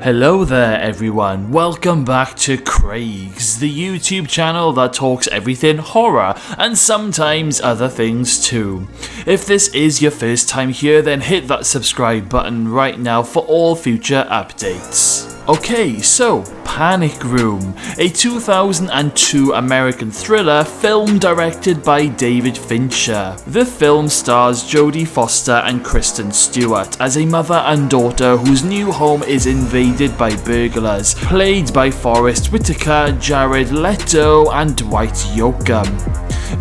Hello there everyone, welcome back to Craigz, the YouTube channel that talks everything horror and sometimes other things too. If this is your first time here, then hit that subscribe button right now for all future updates. Okay, so Panic Room, a 2002 American thriller film directed by David Fincher. The film stars Jodie Foster and Kristen Stewart as a mother and daughter whose new home is invaded by burglars, played by Forest Whitaker, Jared Leto and Dwight Yoakam.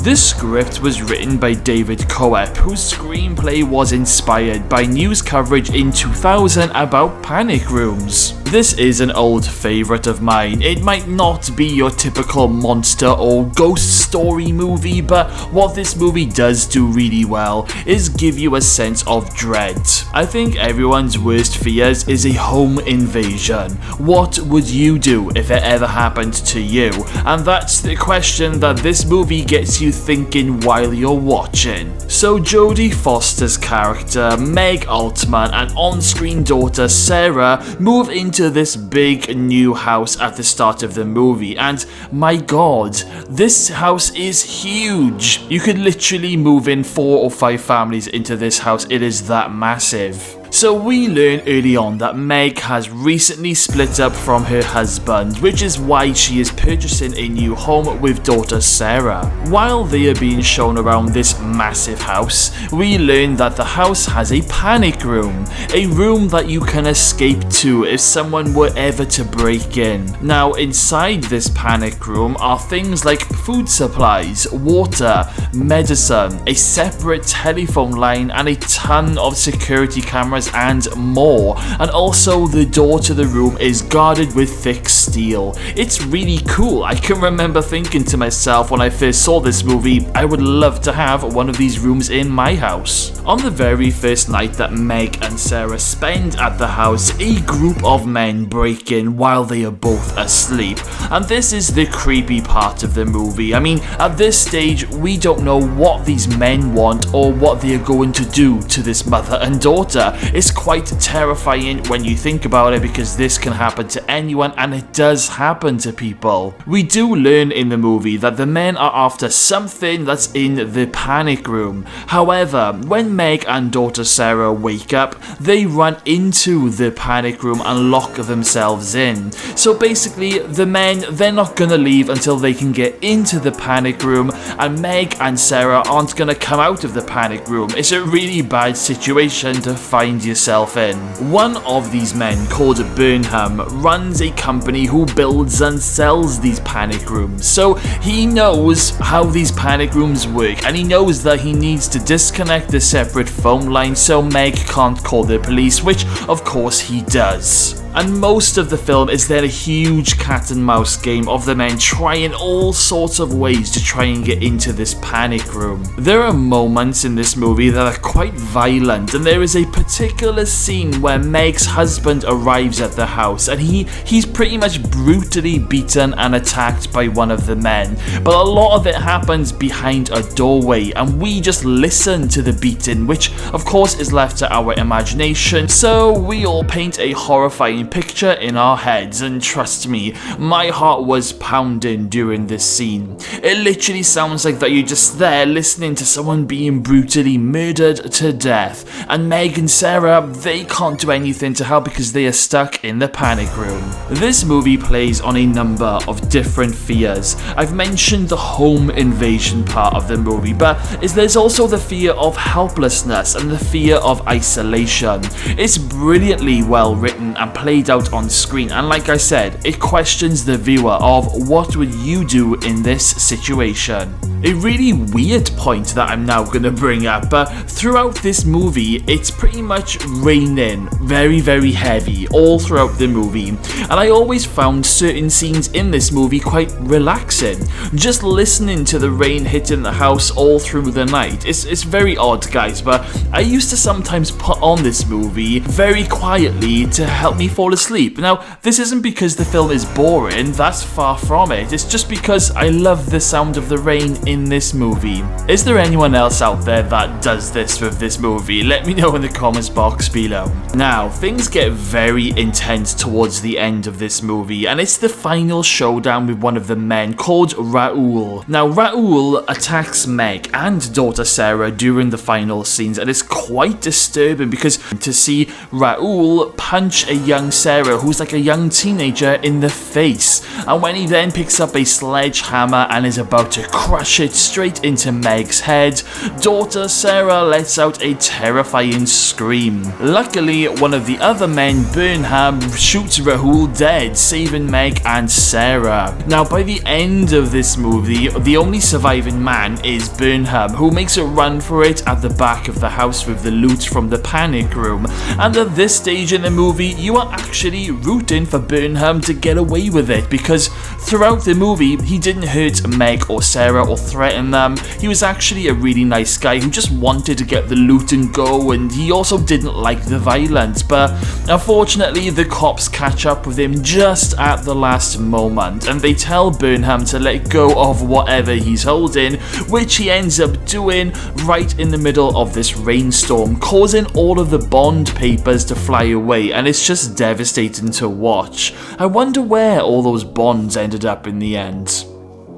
This script was written by David Coep, whose screenplay was inspired by news coverage in 2000 about panic rooms. This is an old favourite of mine. It might not be your typical monster or ghost story movie, but what this movie does do really well is give you a sense of dread. I think everyone's worst fears is a home invasion. What would you do if it ever happened to you? And that's the question that this movie gets you thinking while you're watching. So Jodie Foster's character, Meg Altman, and on-screen daughter Sarah move into this big new house at the start of the movie, and my god, this house is huge. You could literally move in 4 or 5 families into this house, it is that massive. So we learn early on that Meg has recently split up from her husband, which is why she is purchasing a new home with daughter Sarah. While they are being shown around this massive house, we learn that the house has a panic room, a room that you can escape to if someone were ever to break in. Now inside this panic room are things like food supplies, water, medicine, a separate telephone line and a ton of security cameras and more, and also the door to the room is guarded with thick steel. It's really cool. I can remember thinking to myself when I first saw this movie, I would love to have one of these rooms in my house. On the very first night that Meg and Sarah spend at the house, a group of men break in while they are both asleep, and this is the creepy part of the movie. I mean, at this stage we don't know what these men want or what they are going to do to this mother and daughter. It's quite terrifying when you think about it, because this can happen to anyone, and it does happen to people. We do learn in the movie that the men are after something that's in the panic room. However, when Meg and daughter Sarah wake up, they run into the panic room and lock themselves in. So basically, the men, they're not gonna leave until they can get into the panic room, and Meg and Sarah aren't gonna come out of the panic room. It's a really bad situation to find yourself in. One of these men, called Burnham, runs a company who builds and sells these panic rooms. So he knows how these panic rooms work, and he knows that he needs to disconnect the separate phone line so Meg can't call the police, which of course he does. And most of the film is then a huge cat and mouse game of the men trying all sorts of ways to try and get into this panic room. There are moments in this movie that are quite violent, and there is a particular scene where Meg's husband arrives at the house and he's pretty much brutally beaten and attacked by one of the men. But a lot of it happens behind a doorway, and we just listen to the beating, which of course is left to our imagination, so we all paint a horrifying picture in our heads, and trust me, my heart was pounding during this scene. It literally sounds like that you're just there listening to someone being brutally murdered to death, and Meg and Sarah, they can't do anything to help because they are stuck in the panic room. This movie plays on a number of different fears. I've mentioned the home invasion part of the movie, but there's also the fear of helplessness and the fear of isolation. It's brilliantly well written and played out on screen, and like I said, it questions the viewer of what would you do in this situation. A really weird point that I'm now going to bring up, but throughout this movie it's pretty much raining very, very heavy all throughout the movie, and I always found certain scenes in this movie quite relaxing. Just listening to the rain hitting the house all through the night, it's very odd guys, but I used to sometimes put on this movie very quietly to help me fall asleep. Now this isn't because the film is boring, that's far from it, it's just because I love the sound of the rain in this movie. Is there anyone else out there that does this with this movie? Let me know in the comments box below. Now, things get very intense towards the end of this movie, and it's the final showdown with one of the men called Raoul. Now, Raoul attacks Meg and daughter Sarah during the final scenes, and it's quite disturbing because to see Raoul punch a young Sarah who's like a young teenager in the face, and when he then picks up a sledgehammer and is about to crush it straight into Meg's head, daughter Sarah lets out a terrifying scream. Luckily, one of the other men, Burnham, shoots Raoul dead, saving Meg and Sarah. Now, by the end of this movie, the only surviving man is Burnham, who makes a run for it at the back of the house with the loot from the panic room. And at this stage in the movie, you are actually rooting for Burnham to get away with it, because throughout the movie, he didn't hurt Meg or Sarah or threaten them. He was actually a really nice guy who just wanted to get the loot and go, and he also didn't like the violence, but unfortunately the cops catch up with him just at the last moment, and they tell Burnham to let go of whatever he's holding, which he ends up doing right in the middle of this rainstorm, causing all of the bond papers to fly away, and it's just devastating to watch. I wonder where all those bonds ended up in the end.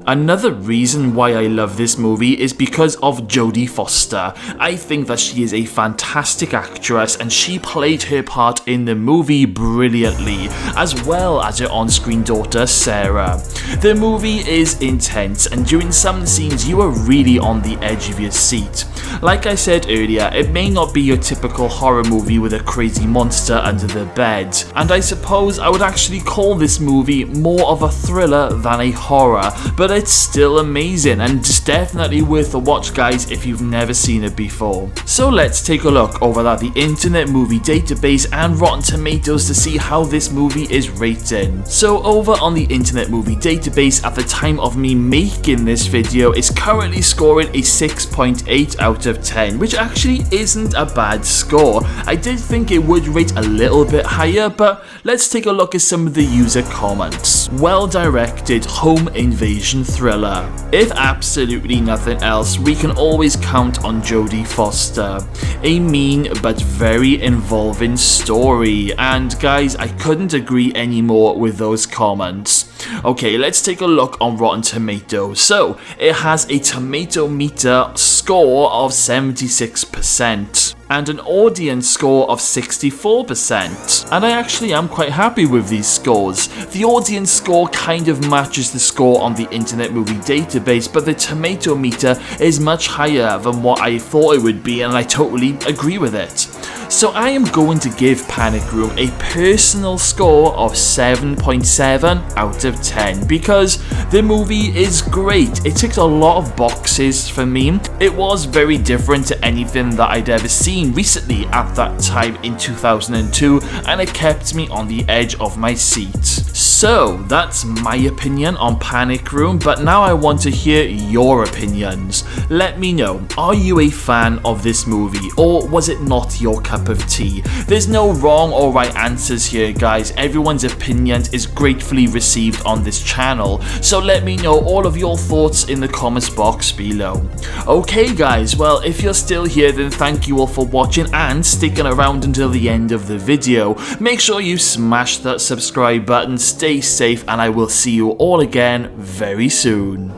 Another reason why I love this movie is because of Jodie Foster. I think that she is a fantastic actress, and she played her part in the movie brilliantly, as well as her on-screen daughter Sarah. The movie is intense, and during some scenes you are really on the edge of your seat. Like I said earlier, it may not be your typical horror movie with a crazy monster under the bed, and I suppose I would actually call this movie more of a thriller than a horror, but it's still amazing and just definitely worth a watch, guys, if you've never seen it before. So let's take a look over at the Internet Movie Database and Rotten Tomatoes to see how this movie is rated. So over on the Internet Movie Database, at the time of me making this video, it's currently scoring a 6.8 out of 10, which actually isn't a bad score. I did think it would rate a little bit higher, but let's take a look at some of the user comments. Well directed home invasion thriller. If absolutely nothing else, we can always count on Jodie Foster. A mean but very involving story, and guys, I couldn't agree anymore with those comments. Okay, let's take a look on Rotten Tomatoes. So, it has a tomato meter score of 76%. and an audience score of 64%. And I actually am quite happy with these scores. The audience score kind of matches the score on the Internet Movie Database, but the tomato meter is much higher than what I thought it would be, and I totally agree with it. So I am going to give Panic Room a personal score of 7.7 out of 10 because the movie is great. It ticked a lot of boxes for me. It was very different to anything that I'd ever seen recently at that time in 2002, and it kept me on the edge of my seat. So that's my opinion on Panic Room, but now I want to hear your opinions. Let me know, are you a fan of this movie, or was it not your cup of tea? There's no wrong or right answers here, guys. Everyone's opinion is gratefully received on this channel, so let me know all of your thoughts in the comments box below. Okay guys, well, if you're still here, then thank you all for watching and sticking around until the end of the video. Make sure you smash that subscribe button, stay safe, and I will see you all again very soon.